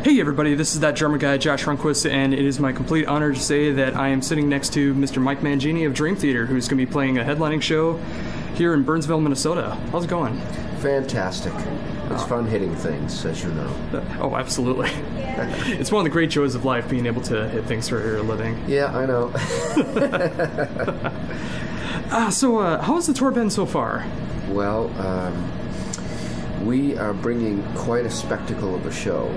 Hey everybody, this is that drummer guy, Josh Runquist, and it is my complete honor to say that I am sitting next to Mr. Mike Mangini of Dream Theater, who's going to be playing a headlining show here in Burnsville, Minnesota. How's it going? Fantastic. It's fun hitting things, as you know. Oh, absolutely. It's one of the great joys of life, being able to hit things for a living. Yeah, I know. So how has the tour been so far? Well, we are bringing quite a spectacle of a show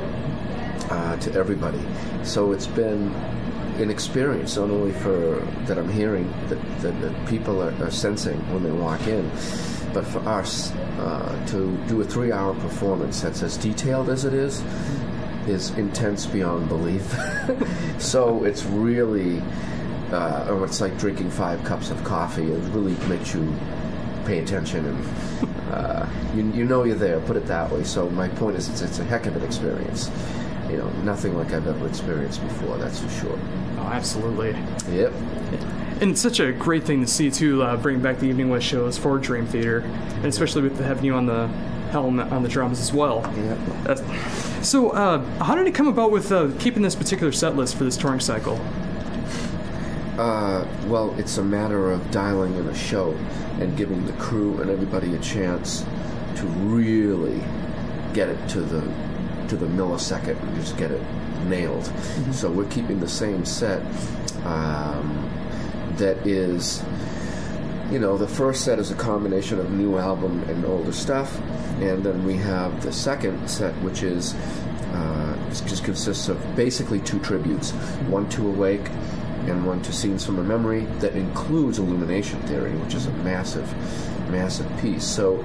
to everybody. So it's been an experience, not only for that I'm hearing that people are sensing when they walk in, but for us to do a 3-hour performance that's as detailed as it is intense beyond belief. So it's really, it's like drinking 5 cups of coffee. It really makes you pay attention, and you know you're there, put it that way. So my point is, it's a heck of an experience. You know, nothing like I've ever experienced before, that's for sure. Oh, absolutely. Yep. And it's such a great thing to see, too, bringing back the Evening West shows for Dream Theater, and especially with having you on the helm on the drums as well. Yep. So how did it come about with keeping this particular set list for this touring cycle? Well, it's a matter of dialing in a show and giving the crew and everybody a chance to really get it to the millisecond and just get it nailed. Mm-hmm. So we're keeping the same set that is, the first set is a combination of new album and older stuff, and then we have the second set, which is just consists of basically 2 tributes, one to Awake and one to Scenes from a Memory, that includes Illumination Theory, which is a massive piece. So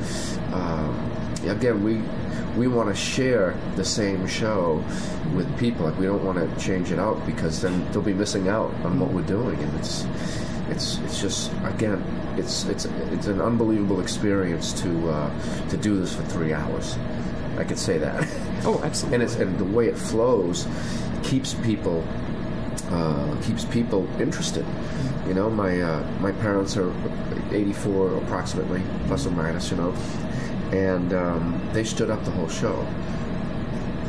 again, we want to share the same show with people. Like, we don't want to change it out, because then they'll be missing out on what we're doing, and it's just, again, it's an unbelievable experience to do this for 3 hours. I could say that. Oh, absolutely. And the way it flows keeps people interested. You know, my parents are 84 approximately, plus or minus, and they stood up the whole show,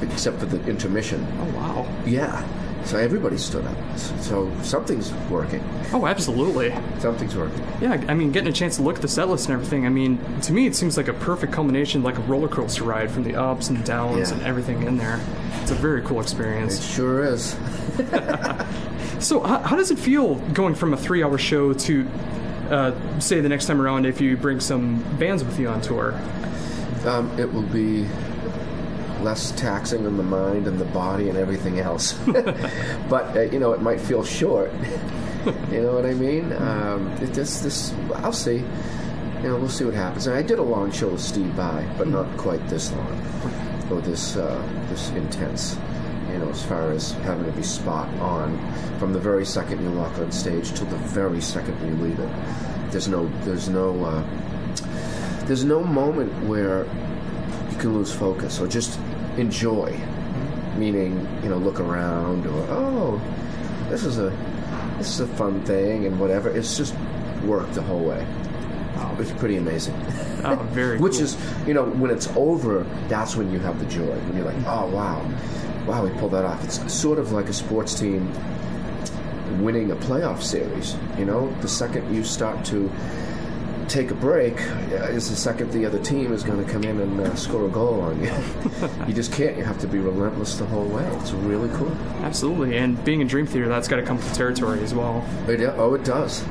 except for the intermission. Oh, wow. Yeah. So everybody stood up. So something's working. Oh, absolutely. Something's working. Yeah, I mean, getting a chance to look at the set list and everything, I mean, to me it seems like a perfect culmination, like a roller coaster ride, from the ups and downs and everything in there. It's a very cool experience. It sure is. So how does it feel going from a 3-hour show to, say, the next time around, if you bring some bands with you on tour? It will be less taxing on the mind and the body and everything else. But, it might feel short. You know what I mean? I'll see. We'll see what happens. And I did a long show with Steve Vai, but not quite this long, or this intense. As far as having to be spot on from the very second you walk on stage till the very second you leave it. There's no moment where you can lose focus or just enjoy. Meaning, look around, or this is a fun thing and whatever. It's just work the whole way. It's pretty amazing. Oh, very Which cool. is, when it's over, that's when you have the joy. When you're like, oh, wow, we pulled that off. It's sort of like a sports team winning a playoff series. The second you start to take a break is the second the other team is going to come in and score a goal on you. You just can't. You have to be relentless the whole way. It's really cool. Absolutely. And being in Dream Theater, that's got to come with the territory as well. It does.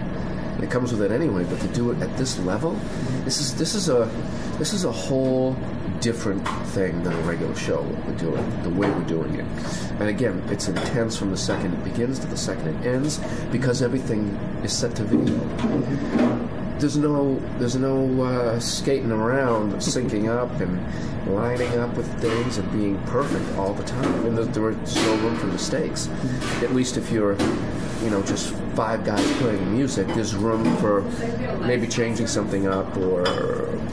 It comes with it anyway, but to do it at this level, this is a whole different thing than a regular show, what we're doing, the way we're doing it. And again, it's intense from the second it begins to the second it ends, because everything is set to video. There's no skating around, syncing up and lining up with things and being perfect all the time. And there's no room for mistakes. At least if you're, just 5 guys playing music, there's room for maybe changing something up, or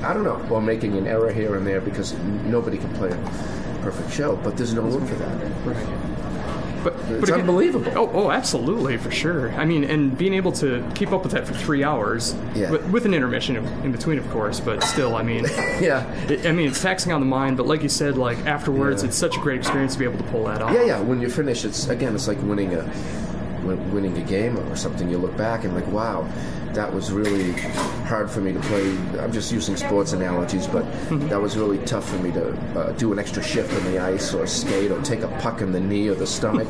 I don't know, or making an error here and there, because nobody can play a perfect show. But there's no room for that. Right. But it's unbelievable. Oh, absolutely, for sure. I mean, and being able to keep up with that for 3 hours, with an intermission in between, of course, but still, I mean, it's taxing on the mind, but like you said, like afterwards, it's such a great experience to be able to pull that off. Yeah. When you finish, it's like winning a game or something. You look back and like, wow, that was really hard for me to play. I'm just using sports analogies, but that was really tough for me to do an extra shift on the ice or skate or take a puck in the knee or the stomach,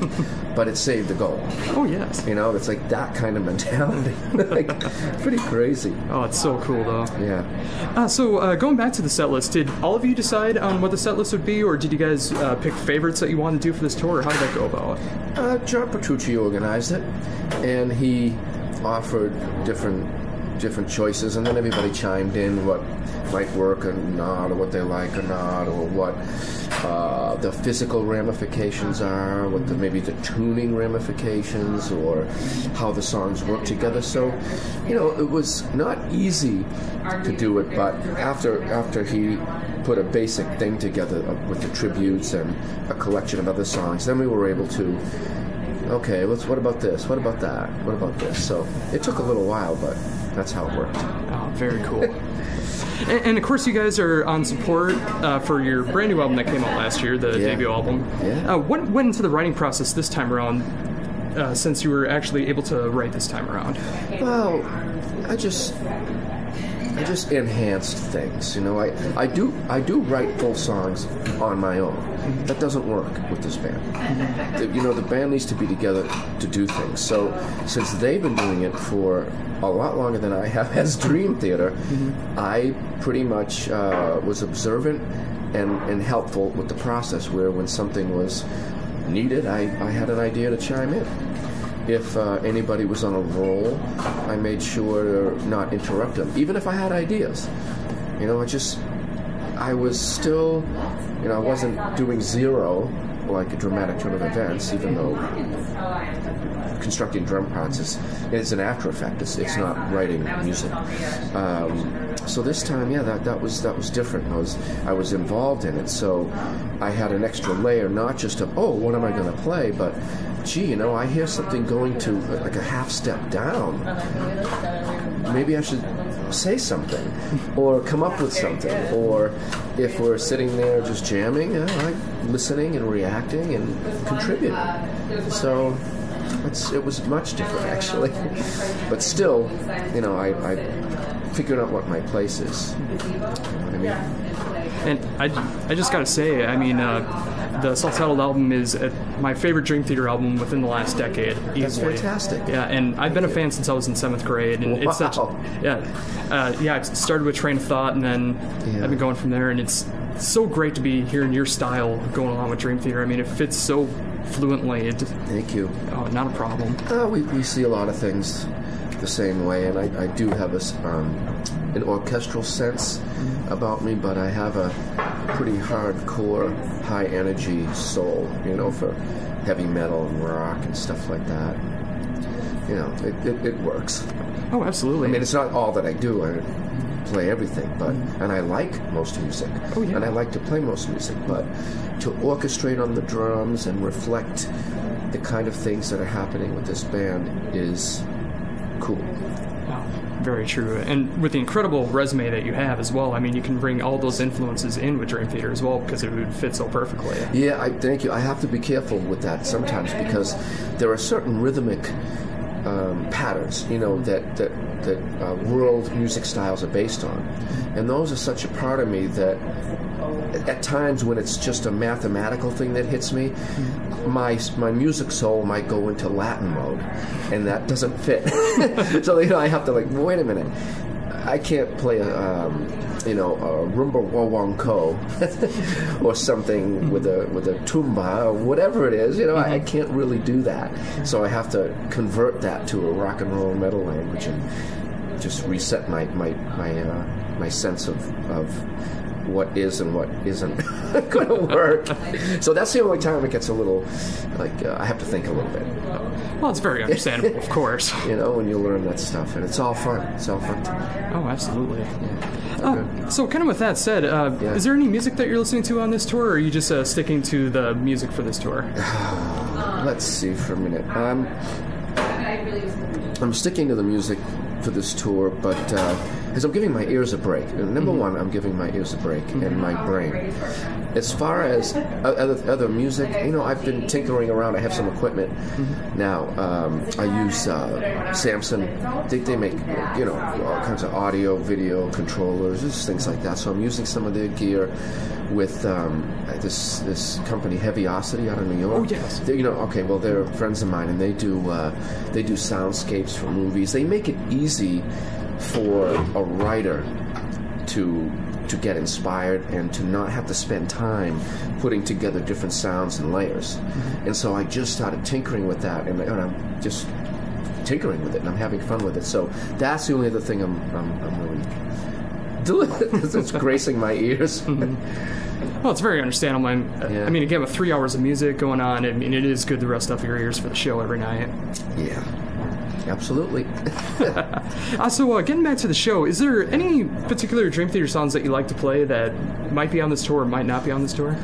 but it saved the goal. Oh, yes. It's like that kind of mentality. Like, pretty crazy. Oh, it's so cool, though. Yeah. So going back to the set list, did all of you decide on what the set list would be, or did you guys pick favorites that you wanted to do for this tour, or how did that go about? John Petrucci organized it, and he offered different choices, and then everybody chimed in what might work or not, or what they like or not, or what the physical ramifications are, what maybe the tuning ramifications, or how the songs work together. So, it was not easy to do it, but after he put a basic thing together with the tributes and a collection of other songs, then we were able to, okay, what about this? What about that? What about this? So it took a little while, but that's how it worked. Oh, very cool. and of course, you guys are on support for your brand new album that came out last year, the debut album. Yeah. What went into the writing process this time around, since you were actually able to write this time around? Well, I just enhanced things. I do write full songs on my own. That doesn't work with this band. The band needs to be together to do things. So since they've been doing it for a lot longer than I have as Dream Theater, I pretty much was observant and helpful with the process, where when something was needed, I had an idea to chime in. If anybody was on a roll, I made sure to not interrupt them, even if I had ideas. I was still, I wasn't doing zero, like a dramatic turn of events, even though constructing drum parts is an after effect. It's not writing music. So this time, that was different. I was involved in it, so I had an extra layer, not just of, what am I going to play, but gee, I hear something going to like a half step down. Maybe I should say something or come up with something. Or if we're sitting there just jamming, I'm listening and reacting and contributing. So it was much different, actually. But still, I figured out what my place is. You know what I mean? And I just got to say, the self-titled album is my favorite Dream Theater album within the last decade, easily. That's fantastic. Yeah, and I've been a fan since I was in 7th grade, and it's such. It started with Train of Thought, and then I've been going from there, and it's so great to be hearing your style going along with Dream Theater. It fits so fluently. Thank you. Oh, not a problem. We see a lot of things the same way, and I do have an orchestral sense about me, but I have a pretty hardcore, high-energy soul, for heavy metal and rock and stuff like that. It works. Oh, absolutely. It's not all that I do. I play everything, and I like most music. Oh, yeah. And I like to play most music, but to orchestrate on the drums and reflect the kind of things that are happening with this band is cool. Very true. And with the incredible resume that you have as well, you can bring all those influences in with Dream Theater as well, because it would fit so perfectly. Yeah, thank you. I have to be careful with that sometimes, because there are certain rhythmic patterns, that world music styles are based on. And those are such a part of me that at times when it's just a mathematical thing that hits me, my music soul might go into Latin mode, and that doesn't fit. So I have to wait a minute. I can't play a rumba wawanko or something with a tumba or whatever it is. I can't really do that. So I have to convert that to a rock and roll metal language and just reset my sense of what is and what isn't going to work. So that's the only time it gets a little I have to think a little bit. Well, it's very understandable, of course. When you learn that stuff, and it's all fun. It's all fun. Oh, absolutely. Yeah. So, kind of with that said, is there any music that you're listening to on this tour, or are you just sticking to the music for this tour? Let's see for a minute. I'm sticking to the music for this tour, but because I'm giving my ears a break. Number one, I'm giving my ears a break and my brain. As far as other music, I've been tinkering around. I have some equipment now. I use Samson. They make all kinds of audio, video controllers, just things like that. So I'm using some of their gear with this company, Heavyocity, out of New York. Oh yes. They're friends of mine, and they do soundscapes for movies. They make it easy for a writer to get inspired and to not have to spend time putting together different sounds and layers. And so I just started tinkering with that, and I'm just tinkering with it, and I'm having fun with it. So that's the only other thing I'm really doing. It's gracing my ears. Well, it's very understandable. I mean, again, with 3 hours of music going on, it is good to rest up your ears for the show every night. Yeah. Absolutely. So getting back to the show, is there any particular Dream Theater songs that you like to play that might be on this tour or might not be on this tour?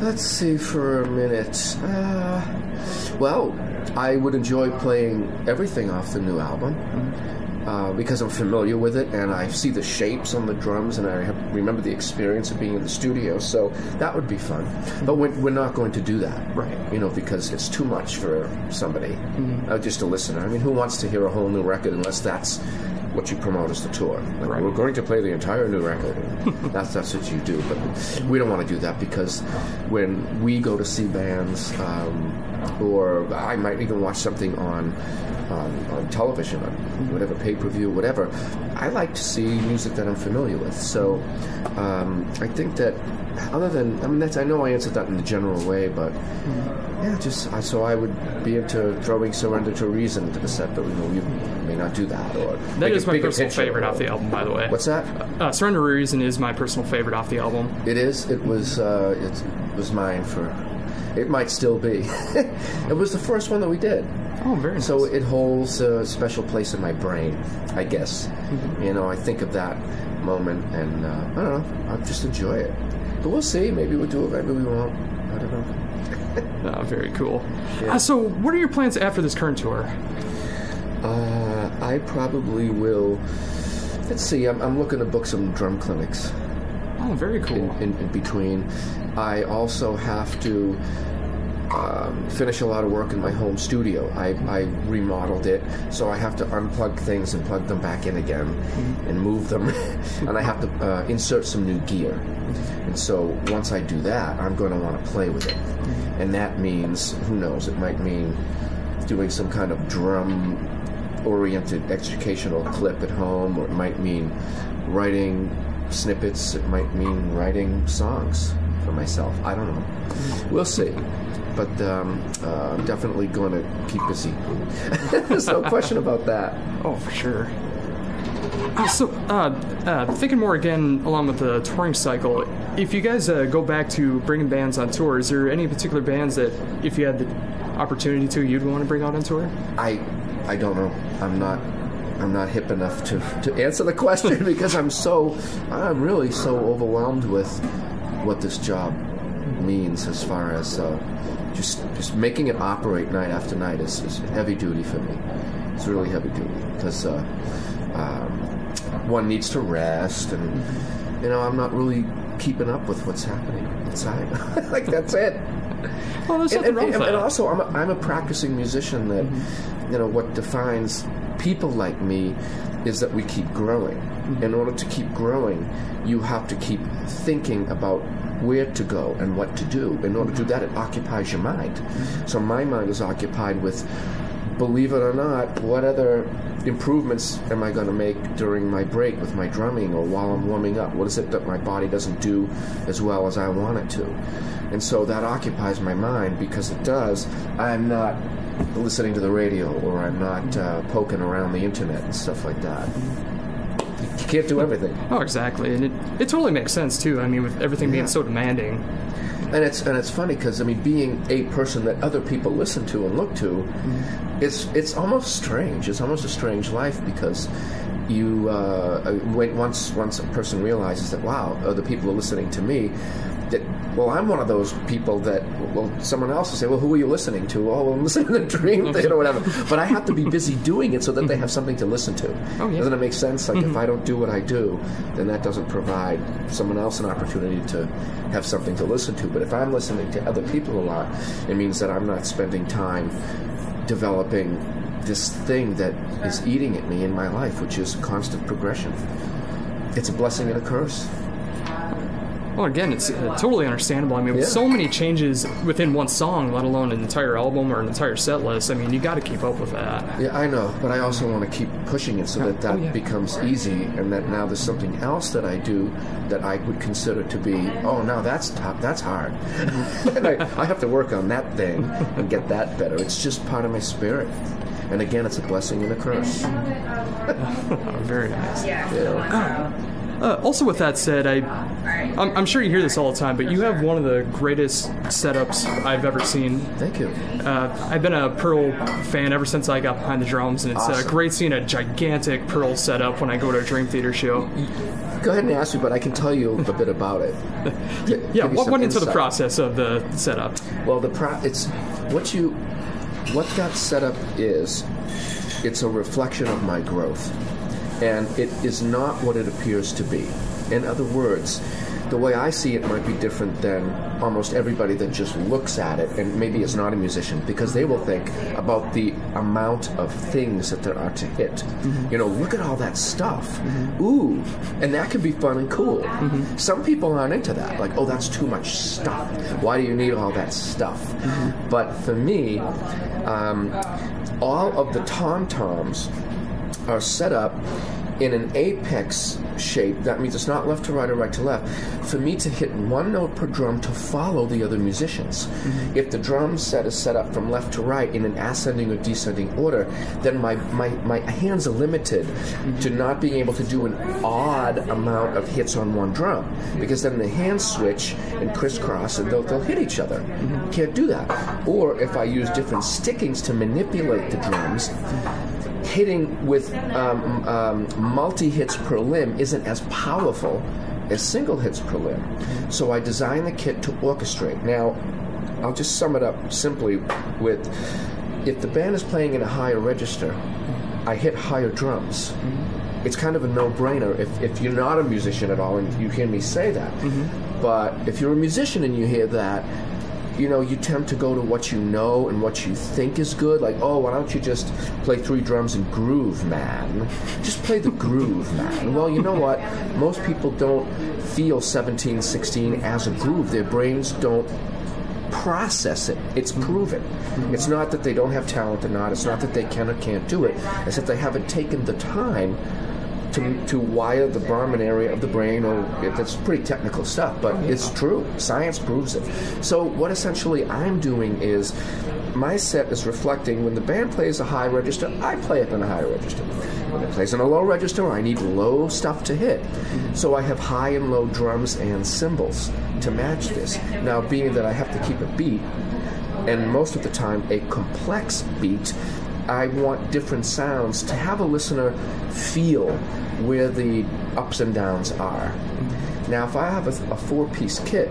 Let's see for a minute. Well, I would enjoy playing everything off the new album. Because I'm familiar with it, and I see the shapes on the drums, and I remember the experience of being in the studio, so that would be fun. But we're not going to do that, right? Because it's too much for somebody, just a listener. I mean, who wants to hear a whole new record unless that's what you promote as the tour? Right. We're going to play the entire new record. that's what you do, but we don't want to do that, because when we go to see bands, or I might even watch something on television, on whatever, pay-per-view, whatever, I like to see music that I'm familiar with. So I think that other than, I know I answered that in a general way, but so I would be into throwing Surrender to Reason into the set, but you may not do that. Or that is my personal favorite off the album, by the way. What's that? Surrender to Reason is my personal favorite off the album. It is. It was mine for. It might still be. It was the first one that we did. Oh, very nice. So it holds a special place in my brain, I guess. I think of that moment, and I don't know, I just enjoy it. But we'll see. Maybe we'll do it, maybe we won't. I don't know. Oh, very cool. Yeah. So what are your plans after this current tour? I probably will... Let's see, I'm looking to book some drum clinics. Oh, very cool. In between. I also have to finish a lot of work in my home studio. I remodeled it, so I have to unplug things and plug them back in again and move them. And I have to insert some new gear. And so once I do that, I'm going to want to play with it. And that means, who knows, it might mean doing some kind of drum-oriented educational clip at home, or it might mean writing snippets, it might mean writing songs for myself. I don't know. We'll see. But I'm definitely going to keep busy. There's no question about that. Oh, for sure. So, thinking more again along with the touring cycle, if you guys go back to bringing bands on tour, is there any particular bands that, if you had the opportunity to, you'd want to bring out on tour? I don't know. I'm not hip enough to answer the question because I'm really so overwhelmed with what this job means as far as just making it operate night after night is heavy duty for me. It's really heavy duty because one needs to rest, and I'm not really keeping up with what's happening inside. Like, that's it. Well, there's nothing wrong with that. And also, I'm a practicing musician that what defines people like me is that we keep growing. In order to keep growing, you have to keep thinking about where to go and what to do. In order to do that, it occupies your mind. So my mind is occupied with, believe it or not, what other improvements am I going to make during my break with my drumming or while I'm warming up? What is it that my body doesn't do as well as I want it to? And so that occupies my mind, because it does. I'm not listening to the radio, or I'm not poking around the internet and stuff like that. You can't do everything. Oh, exactly. And it totally makes sense, too. I mean, with everything being so demanding. And it's funny because, I mean, being a person that other people listen to and look to, it's almost strange. It's almost a strange life because you once a person realizes that, wow, other people are listening to me, that, well, I'm one of those people that, well, someone else will say, well, who are you listening to? Oh, well, I'm listening to Dream Theater or whatever. But I have to be busy doing it so that they have something to listen to. Oh, yeah. Doesn't it make sense? Like, if I don't do what I do, then that doesn't provide someone else an opportunity to have something to listen to. But if I'm listening to other people a lot, it means that I'm not spending time developing this thing that is eating at me in my life, which is constant progression. It's a blessing and a curse. Well, again, it's totally understandable. I mean, with so many changes within one song, let alone an entire album or an entire set list, I mean, you got to keep up with that. Yeah, I know, but I also want to keep pushing it so that becomes easy, and that now there's something else that I do that I would consider to be, oh, now that's tough, that's hard. And I have to work on that thing and get that better. It's just part of my spirit. And again, it's a blessing and a curse. Very nice. Yeah. Also, with that said, I'm sure you hear this all the time, but you have one of the greatest setups I've ever seen. Thank you. I've been a Pearl fan ever since I got behind the drums, and it's great seeing a gigantic Pearl setup when I go to a Dream Theater show. Go ahead and ask me, but I can tell you a bit about it. What went into the process of the setup? Well, what that setup is, it's a reflection of my growth. And it is not what it appears to be. In other words, the way I see it might be different than almost everybody that just looks at it and maybe is not a musician, because they will think about the amount of things that there are to hit. Mm-hmm. You know, look at all that stuff. Mm-hmm. Ooh, and that can be fun and cool. Mm-hmm. Some people aren't into that. Like, oh, that's too much stuff. Why do you need all that stuff? Mm-hmm. But for me, all of the tom-toms are set up in an apex shape. That means it's not left to right or right to left. For me to hit one note per drum to follow the other musicians. Mm-hmm. If the drum set is set up from left to right in an ascending or descending order, then my hands are limited to not being able to do an odd amount of hits on one drum, because then the hands switch and crisscross and they'll hit each other. Mm-hmm. Can't do that. Or if I use different stickings to manipulate the drums, hitting with multi-hits per limb isn't as powerful as single hits per limb. So I designed the kit to orchestrate. Now, I'll just sum it up simply with, if the band is playing in a higher register, I hit higher drums. It's kind of a no-brainer if you're not a musician at all and you hear me say that. Mm-hmm. But if you're a musician and you hear that, you know, you tend to go to what you know and what you think is good. Like, oh, why don't you just play 3 drums and groove, man? Just play the groove, man. Well, you know what? Most people don't feel 17/16 as a groove. Their brains don't process it. It's proven. It's not that they don't have talent or not. It's not that they can or can't do it. It's that they haven't taken the time to wire the Brahman area of the brain, or that's pretty technical stuff, but it's true. Science proves it. So what essentially I'm doing is, my set is reflecting, when the band plays a high register, I play it in a high register. When it plays in a low register, I need low stuff to hit. So I have high and low drums and cymbals to match this. Now, being that I have to keep a beat, and most of the time a complex beat, I want different sounds to have a listener feel where the ups and downs are. Now, if I have a 4-piece kit,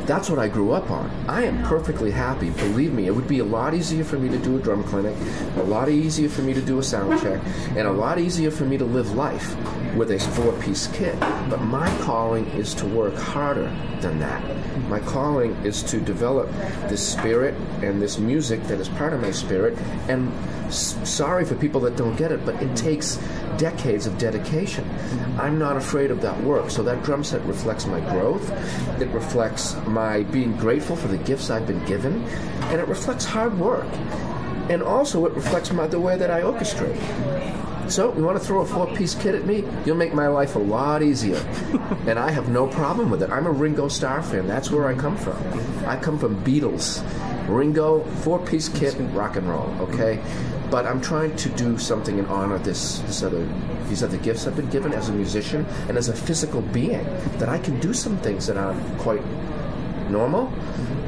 that's what I grew up on. I am perfectly happy. Believe me, it would be a lot easier for me to do a drum clinic, a lot easier for me to do a sound check, and a lot easier for me to live life with a 4-piece kit. But my calling is to work harder than that. My calling is to develop this spirit and this music that is part of my spirit. And sorry for people that don't get it, but it takes decades of dedication. I'm not afraid of that work. So that drum set reflects my growth. It reflects my being grateful for the gifts I've been given. And it reflects hard work. And also it reflects the way that I orchestrate. So, you want to throw a 4-piece kit at me? You'll make my life a lot easier. And I have no problem with it. I'm a Ringo Starr fan. That's where I come from. I come from Beatles. Ringo, 4-piece kit, rock and roll, okay? But I'm trying to do something in honor of these other gifts I've been given as a musician and as a physical being, that I can do some things that aren't quite normal.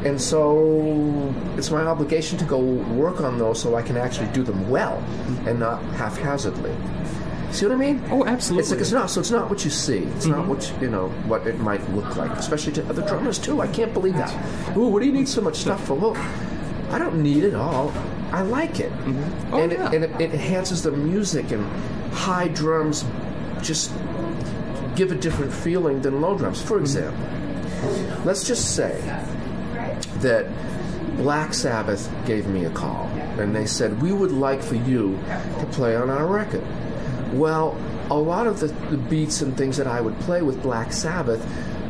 And so it's my obligation to go work on those so I can actually do them well and not haphazardly. See what I mean? Oh, absolutely. It's not what you see. It's not what what it might look like, especially to other drummers too. I can't believe that. Ooh, what do you need so much stuff for? Well, I don't need it all. I like it. Oh, and yeah. it enhances the music, and high drums just give a different feeling than low drums. For example, let's just say that Black Sabbath gave me a call and they said, we would like for you to play on our record. Well, a lot of the beats and things that I would play with Black Sabbath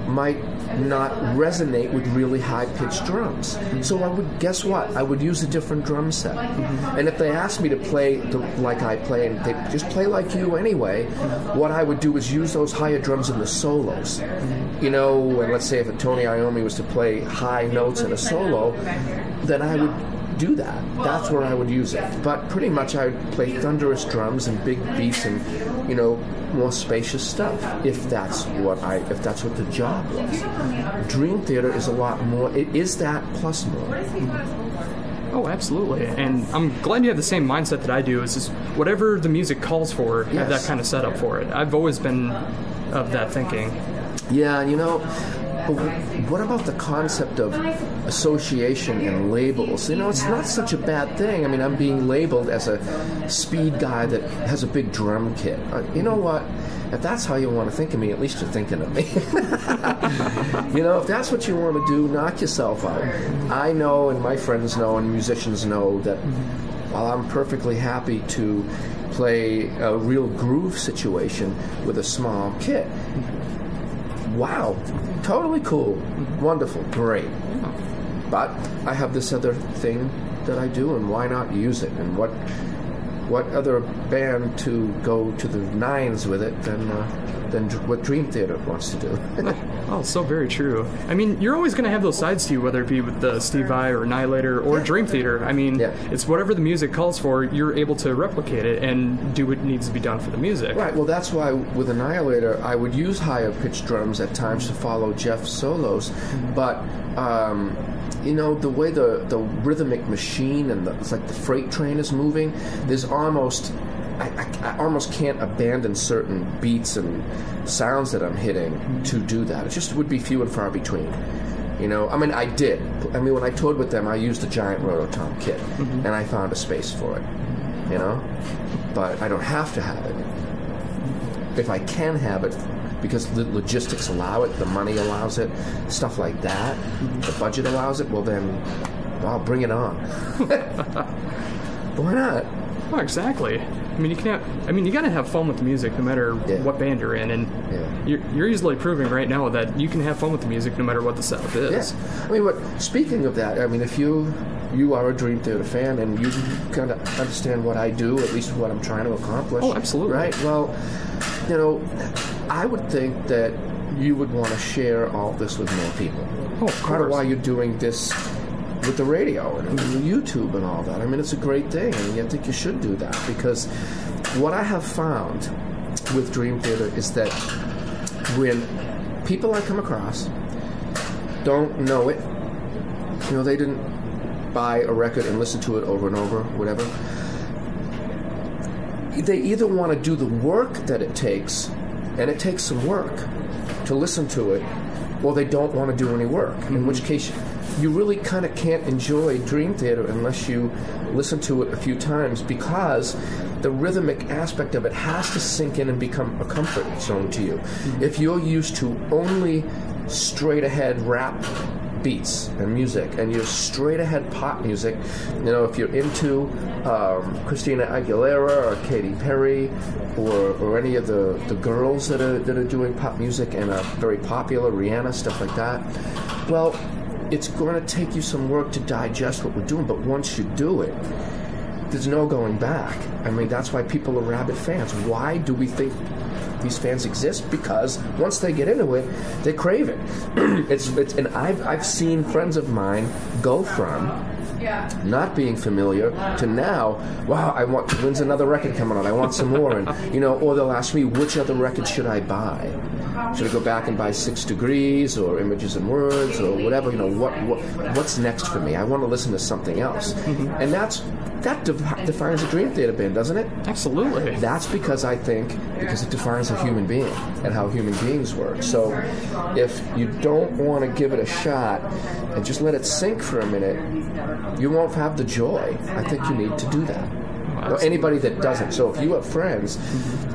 might not resonate with really high-pitched drums. So I would, guess what? I would use a different drum set. And if they asked me to play like I play, and they just play like you anyway, what I would do is use those higher drums in the solos. You know, and let's say if a Tony Iommi was to play high notes in a solo, then I would do that. That's where I would use it. But pretty much I would play thunderous drums and big beats and, you know, more spacious stuff, if that's what the job was. Dream Theater is a lot more. It is that plus more. Oh, absolutely. And I'm glad you have the same mindset that I do. Is just whatever the music calls for, have that kind of setup for it. I've always been of that thinking. Yeah, you know, what about the concept of association and labels? You know, it's not such a bad thing. I mean, I'm being labeled as a speed guy that has a big drum kit. You know what? If that's how you want to think of me, at least you're thinking of me. You know, if that's what you want to do, knock yourself out. I know, and my friends know, and musicians know that while I'm perfectly happy to play a real groove situation with a small kit, wow, totally cool, wonderful, great. But I have this other thing that I do, and why not use it? And what other band to go to the nines with it than what Dream Theater wants to do? Oh, so very true. I mean, you're always going to have those sides to you, whether it be with the Steve Vai or Annihilator or Dream Theater. I mean, it's whatever the music calls for, you're able to replicate it and do what needs to be done for the music. Right, well, that's why with Annihilator, I would use higher pitched drums at times to follow Jeff's solos, but you know, the way the rhythmic machine and it's like the freight train is moving, there's almost, I almost can't abandon certain beats and sounds that I'm hitting to do that. It just would be few and far between. You know, I mean, I did. I mean, when I toured with them, I used a giant Rototom kit, and I found a space for it, you know? But I don't have to have it. If I can have it, because the logistics allow it, the money allows it, stuff like that, the budget allows it, well then, I'll bring it on. Why not? Oh, exactly. I mean, you gotta have fun with the music no matter what band you're in, and you're easily proving right now that you can have fun with the music no matter what the setup is. Yeah. I mean, speaking of that, I mean, if you are a Dream Theater fan and you kind of understand what I do, at least what I'm trying to accomplish. Oh, absolutely. Right? Well, you know, I would think that you would want to share all this with more people. Oh, of part of why you're doing this with the radio and YouTube and all that. I mean, it's a great thing, and I think you should do that, because what I have found with Dream Theater is that when people I come across don't know it, you know, they didn't buy a record and listen to it over and over, whatever, they either want to do the work that it takes, and it takes some work to listen to it, or they don't want to do any work, in which case you really kind of can't enjoy Dream Theater unless you listen to it a few times, because the rhythmic aspect of it has to sink in and become a comfort zone to you. If you're used to only straight ahead rap beats and music, and you're straight ahead pop music, you know, if you're into Christina Aguilera or Katy Perry or any of the girls that are doing pop music and are very popular, Rihanna, stuff like that, well, it's going to take you some work to digest what we're doing, but once you do it, there's no going back. I mean, that's why people are rabid fans. Why do we think These fans exist because once they get into it, they crave it. And I've seen friends of mine go from not being familiar to now, wow, when's another record coming on? I want some more. And or they'll ask me, which other record should I buy? Should I go back and buy 6 Degrees or Images and Words or whatever? What's next for me? I want to listen to something else. And that defines a Dream Theater band, doesn't it? Absolutely. That's because it defines a human being and how human beings work. So if you don't want to give it a shot and just let it sink for a minute, you won't have the joy. I think you need to do that. Or anybody that doesn't. So if you have friends,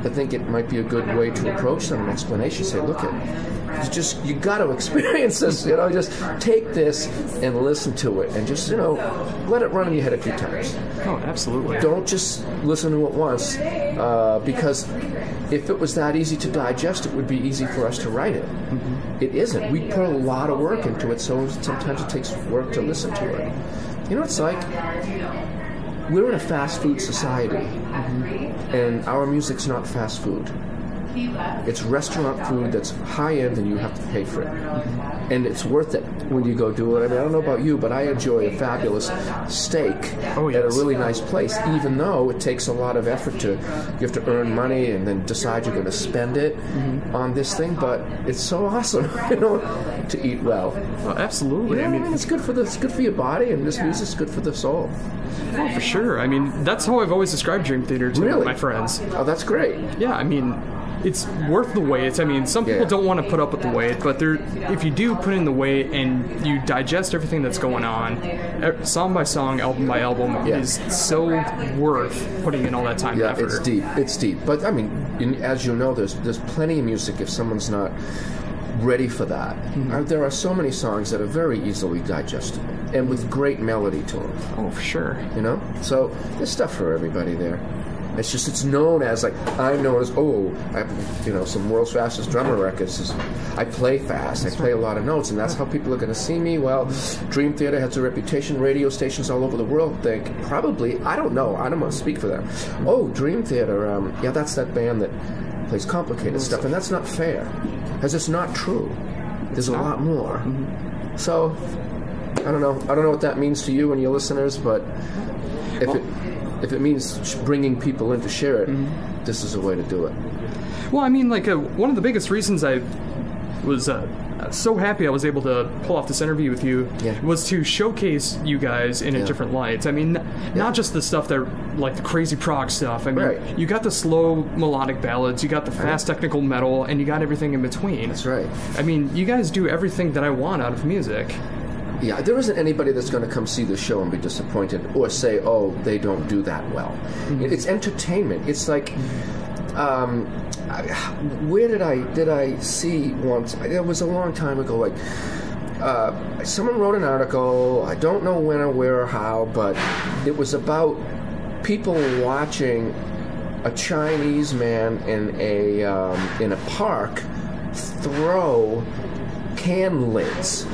I think it might be a good way to approach them, an explanation. Say, look, you got to experience this. Just take this and listen to it, and just let it run in your head a few times. Oh, absolutely. Don't just listen to it once, because if it was that easy to digest, it would be easy for us to write it. It isn't. We put a lot of work into it, so sometimes it takes work to listen to it. It's like we're in a fast food society, and our music's not fast food. It's restaurant food that's high-end, and you have to pay for it. And it's worth it when you go do it. I don't know about you, but I enjoy a fabulous steak at a really nice place, even though it takes a lot of effort you have to earn money and then decide you're going to spend it on this thing, but it's so awesome, to eat well. Oh, absolutely. I mean, it's good for your body, and this music's good for the soul. Oh, for sure. I mean, that's how I've always described Dream Theater to my friends. Oh, that's great. Yeah, I mean, it's worth the wait. I mean, some people don't want to put up with the wait, but if you do put in the wait and you digest everything that's going on, song by song, album by album, is so worth putting in all that time and effort. It's deep. But, I mean, as you know, there's plenty of music if someone's not ready for that. There are so many songs that are very easily digestible and with great melody to them. Oh, for sure. So there's stuff for everybody there. It's just, it's known as, I'm known as, I have, some world's fastest drummer records. I play fast. I play a lot of notes, and that's how people are going to see me. Well, Dream Theater has a reputation. Radio stations all over the world think, probably, I don't know. I don't want to speak for them. Oh, Dream Theater, that's that band that plays complicated stuff, and that's not fair, because it's not true. There's a lot more. So, I don't know. I don't know what that means to you and your listeners, but if it means bringing people in to share it, this is a way to do it. Well, I mean, one of the biggest reasons I was so happy I was able to pull off this interview with you was to showcase you guys in a different light. I mean, not just the stuff that, the crazy prog stuff. I mean, you got the slow melodic ballads, you got the fast technical metal, and you got everything in between. That's right. I mean, you guys do everything that I want out of music. Yeah, there isn't anybody that's going to come see the show and be disappointed or say, oh, they don't do that well. It's entertainment. It's like, where did I see once? It was a long time ago. Someone wrote an article. I don't know when or where or how, but it was about people watching a Chinese man in a park throw can lids.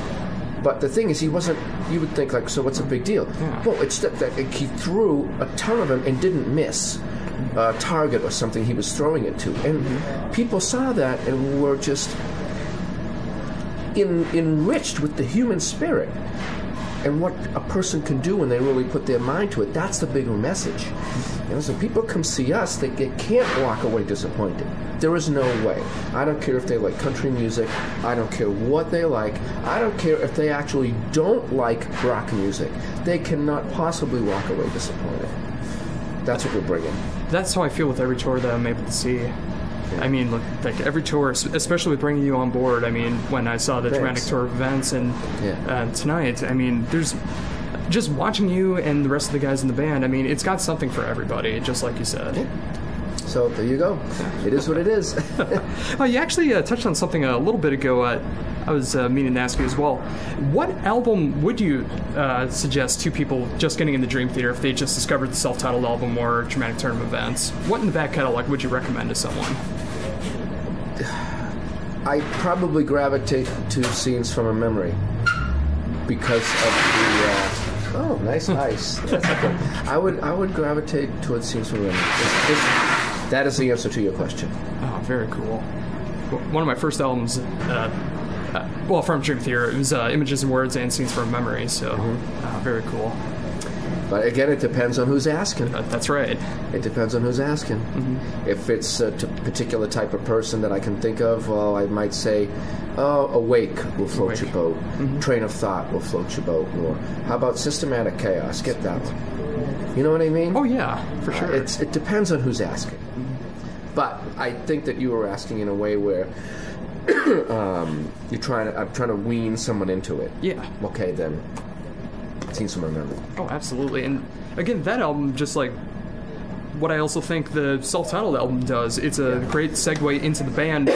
But the thing is, he wasn't, you would think, so what's the big deal? Well, it's that he threw a ton of them and didn't miss a target or something he was throwing it to. And people saw that and were just enriched with the human spirit and what a person can do when they really put their mind to it. That's the bigger message. So people come see us, they can't walk away disappointed. There is no way. I don't care if they like country music. I don't care what they like. I don't care if they actually don't like rock music. They cannot possibly walk away disappointed. That's what we're bringing. That's how I feel with every tour that I'm able to see. I mean, every tour, especially with bringing you on board. I mean, when I saw the Dramatic Tour of events and tonight, I mean, there's just watching you and the rest of the guys in the band. I mean, it's got something for everybody, just like you said. Yeah. So there you go. It is what it is. You actually touched on something a little bit ago. I was meaning to ask you as well. What album would you suggest to people just getting into Dream Theater if they just discovered the self-titled album or Dramatic Turn of Events? What in the back catalog would you recommend to someone? I probably gravitate to Scenes from a Memory because of the... Oh, nice. I would gravitate towards Scenes from a Memory. That is the answer to your question. Oh, very cool. One of my first albums, from Dream Theater, it was Images and Words and Scenes from Memory, so very cool. But again, it depends on who's asking. That's right. It depends on who's asking. If it's a particular type of person that I can think of, well, I might say, Awake will float your boat. Train of Thought will float your boat. Or how about Systematic Chaos? Get that one. You know what I mean? Oh, yeah, for sure. It depends on who's asking. But I think that you were asking in a way where I'm trying to wean someone into it. Yeah. Okay, then. Scenes from Memory. Oh, absolutely. And again, that album, just like what I also think the self-titled album does, it's a great segue into the band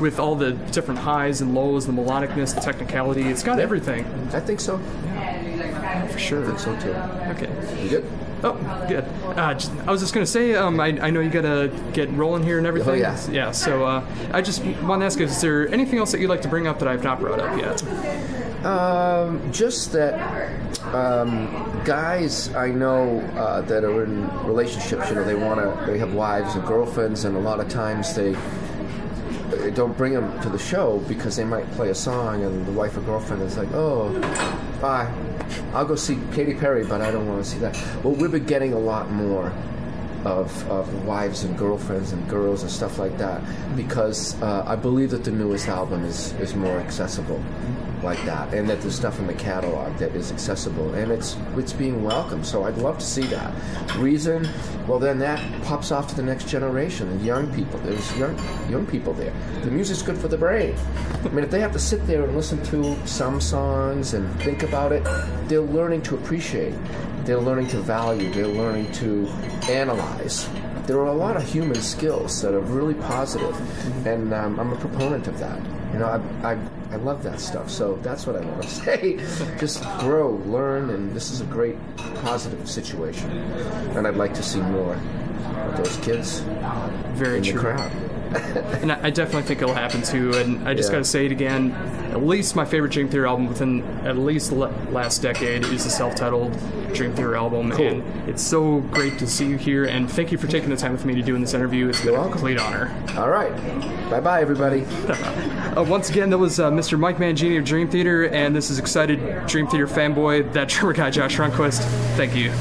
with all the different highs and lows, the melodicness, the technicality. It's got everything. I think so. Yeah, for sure. I think so too. Okay. You good? Oh, good. I was just going to say, I know you got to get rolling here and everything. Oh, yeah. Yeah, so I just want to ask, is there anything else that you'd like to bring up that I've not brought up yet? Just that guys I know that are in relationships, they have wives and girlfriends, and a lot of times they don't bring them to the show because they might play a song and the wife or girlfriend is like, oh, bye, I'll go see Katy Perry, but I don't want to see that. Well, we've been getting a lot more of wives and girlfriends and girls and stuff like that because I believe that the newest album is more accessible like that, and that there's stuff in the catalog that is accessible and it's being welcomed. So I'd love to see that. Reason, well, then that pops off to the next generation and young people. There's young people there. The music's good for the brain. I mean, if they have to sit there and listen to some songs and think about it, they're learning to appreciate. They're learning to value. They're learning to analyze. There are a lot of human skills that are really positive, and I'm a proponent of that. I love that stuff. So that's what I want to say. Just grow, learn, and this is a great positive situation. And I'd like to see more of those kids Very in true. the crowd. And I definitely think it'll happen too. And I just got to say it again. At least my favorite Dream Theater album within at least the last decade is the self-titled Dream Theater album. Cool. And it's so great to see you here. And thank you for taking the time with me to do this interview. It's been a complete honor. All right. Bye-bye, everybody. Once again, that was Mr. Mike Mangini of Dream Theater, and this is excited Dream Theater fanboy, that drummer guy, Josh Runquist. Thank you.